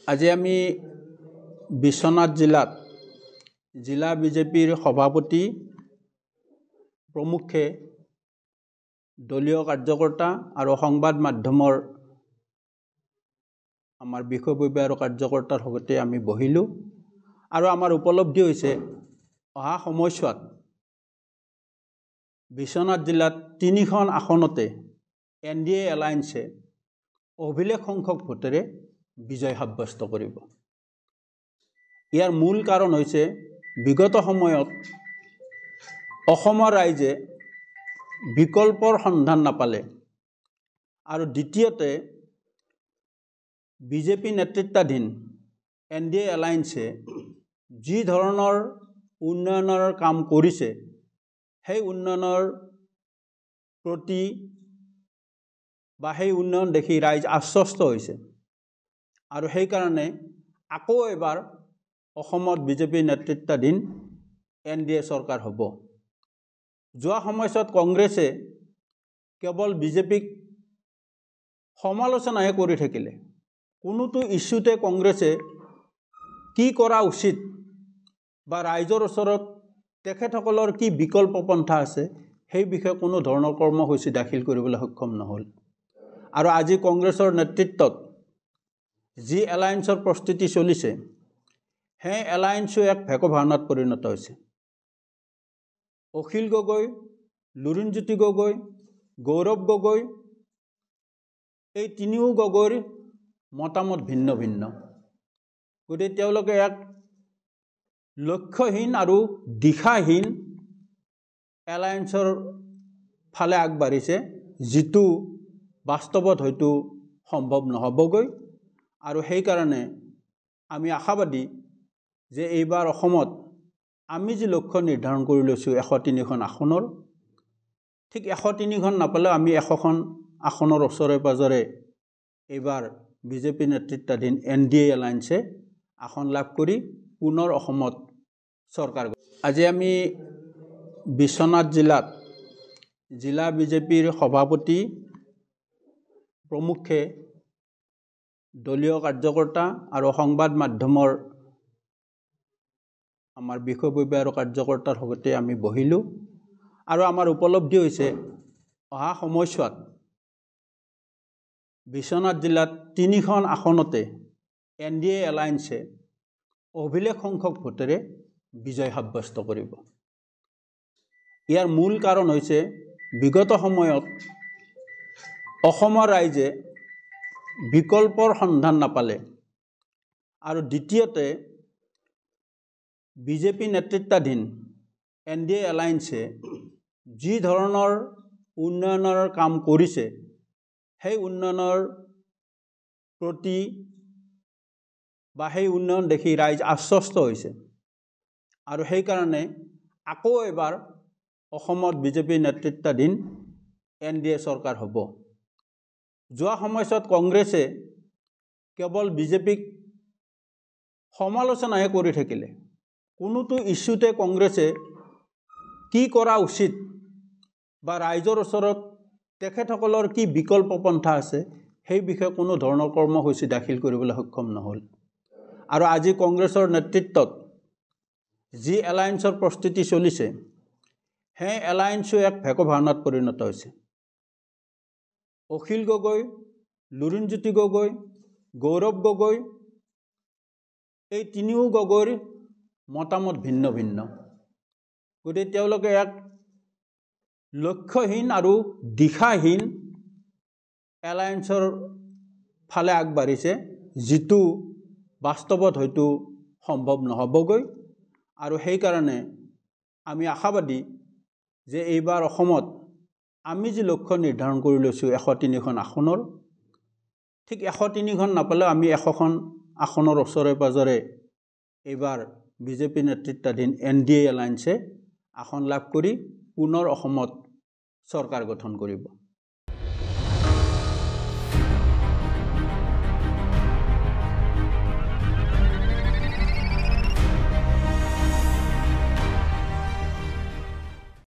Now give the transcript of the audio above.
আজি আমি বিশ্বনাথ জিলাত জিলা বিজেপিৰ সভাপতি প্ৰমুখে দলীয় কাৰ্যকৰ্তা আৰু সংবাদ মাধ্যমৰ আমাৰ বিষয়ববীয়া আৰু কাৰ্যকৰ্তাৰ সৈতে আমি বহিলোঁ আৰু আমাৰ উপলব্ধি হৈছে অহা সময়ছোৱাত বিশ্বনাথ জিলাত 3খন আসনতে NDA এলায়েন্সে অভিলেখ সংখ্যক ভোটেৰে বিজয় সাব্যস্ত কৰিব। ইয়াৰ মূল কাৰণ হৈছে বিগত সময়ত অসমৰ ৰাইজে বিকল্পৰ সন্ধান নাপালে আৰু দ্বিতীয়তে বিজেপি নেতৃত্বাধীন NDA এলায়েন্সে যি ধৰণৰ উন্নয়নৰ কাম কৰিছে সেই উন্নয়নৰ প্ৰতি বা সেই উন্নয়ন দেখি ৰাইজ আশ্বস্ত হৈছে আৰু সেই কাৰণে আকৌ এবাৰ অসমত বিজেপি নেতৃত্বাধীন NDA চৰকাৰ হ'ব। যোৱা সময়ছোৱাত কংগ্ৰেছে কেৱল বিজেপিক সমালোচনাহে কৰি থাকিলে। কোনোটো ইস্যুতে কংগ্ৰেছে কি কৰা উচিত বা ৰাইজৰ ওচৰত তেখেতসকলৰ কি বিকল্প পন্থা আছে সেই বিষয়ে কোনো ধৰণৰ কৰ্মসূচী দাখিল কৰিবলৈ সক্ষম নহ'ল। আৰু আজি কংগ্ৰেছৰ নেতৃত্বত যি এলায়েন্সৰ প্ৰস্তুতি চলিছে সেই এলায়েন্সো এক ভেকো ভাওনাত পৰিণত হৈছে। অখিল গগৈ, লুৰিণজ্যোতি গগৈ, গৌৰৱ গগৈ এই তিনিও গগৈৰ মতামত ভিন্ন ভিন্ন। গতিকে তেওঁলোকে এক লক্ষ্যহীন আৰু দিশাহীন এলায়েন্সৰ ফালে আগবাঢ়িছে, যিটো বাস্তৱত হয়তো সম্ভৱ নহ'বগৈ আৰু সেইকাৰণে আমি আশাবাদী যে এইবাৰ অসমত আমি যি লক্ষ্য নিৰ্ধাৰণ কৰি লৈছোঁ 103খন আসনৰ, ঠিক 103খন নাপালেও আমি 100খন আসনৰ ওচৰে পাজৰে এইবাৰ বিজেপি নেতৃত্বাধীন NDA এলায়েন্সে আসন লাভ কৰি পুনৰ অসমত চৰকাৰ। আজি আমি বিশ্বনাথ জিলাত জিলা বিজেপিৰ সভাপতি প্ৰমুখে দলীয় কাৰ্যকৰ্তা আৰু সংবাদ মাধ্যমৰ আমাৰ বিষয়ববীয়া আৰু কাৰ্যকৰ্তাৰ সৈতে আমি বহিলোঁ আৰু আমাৰ উপলব্ধি হৈছে অহা সময়ছোৱাত বিশ্বনাথ জিলাত 3খন আসনতে NDA এলায়েন্সে অভিলেখ সংখ্যক ভোটেৰে বিজয় সাব্যস্ত কৰিব। ইয়াৰ মূল কাৰণ হৈছে বিগত সময়ত অসমৰ ৰাইজে বিকল্পৰ সন্ধান নাপালে আৰু দ্বিতীয়তে বিজেপি নেতৃত্বাধীন NDA এলায়েন্সে যি ধৰণৰ উন্নয়নৰ কাম কৰিছে সেই উন্নয়নৰ প্ৰতি বা সেই উন্নয়ন দেখি ৰাইজ আশ্বস্ত হৈছে আৰু সেইকাৰণে আকৌ এবাৰ অসমত বিজেপি নেতৃত্বাধীন NDA চৰকাৰ হ'ব। যোৱা সময়ছোৱাত কংগ্ৰেছে কেৱল বিজেপিক সমালোচনাহে কৰি থাকিলে। কোনোটো ইস্যুতে কংগ্ৰেছে কি কৰা উচিত বা ৰাইজৰ ওচৰত তেখেতসকলৰ কি বিকল্প পন্থা আছে সেই বিষয়ে কোনো ধৰণৰ কৰ্মসূচী দাখিল কৰিবলৈ সক্ষম নহ'ল। আৰু আজি কংগ্ৰেছৰ নেতৃত্বত যি এলায়েন্সৰ প্ৰস্তুতি চলিছে সেই এলায়েন্সো এক ভেকো ভাওনাত পৰিণত হৈছে। অখিল গগৈ, লুৰিণজ্যোতি গগৈ, গৌৰৱ গগৈ এই তিনিও গগৈৰ মতামত ভিন্ন ভিন্ন। গতিকে তেওঁলোকে এক লক্ষ্যহীন আৰু দিশাহীন এলায়েন্সৰ ফালে আগবাঢ়িছে, যিটো বাস্তৱত হয়তো সম্ভৱ নহ'বগৈ আৰু সেইকাৰণে আমি আশাবাদী যে এইবাৰ অসমত আমি যি লক্ষ্য নিৰ্ধাৰণ কৰি লৈছোঁ 103খন আসনৰ, ঠিক 103খন নাপালেও আমি 100খন আসনৰ ওচৰে পাজৰে এইবাৰ বিজেপি নেতৃত্বাধীন NDA এলায়েন্সে আসন লাভ কৰি পুনৰ অসমত চৰকাৰ গঠন কৰিব।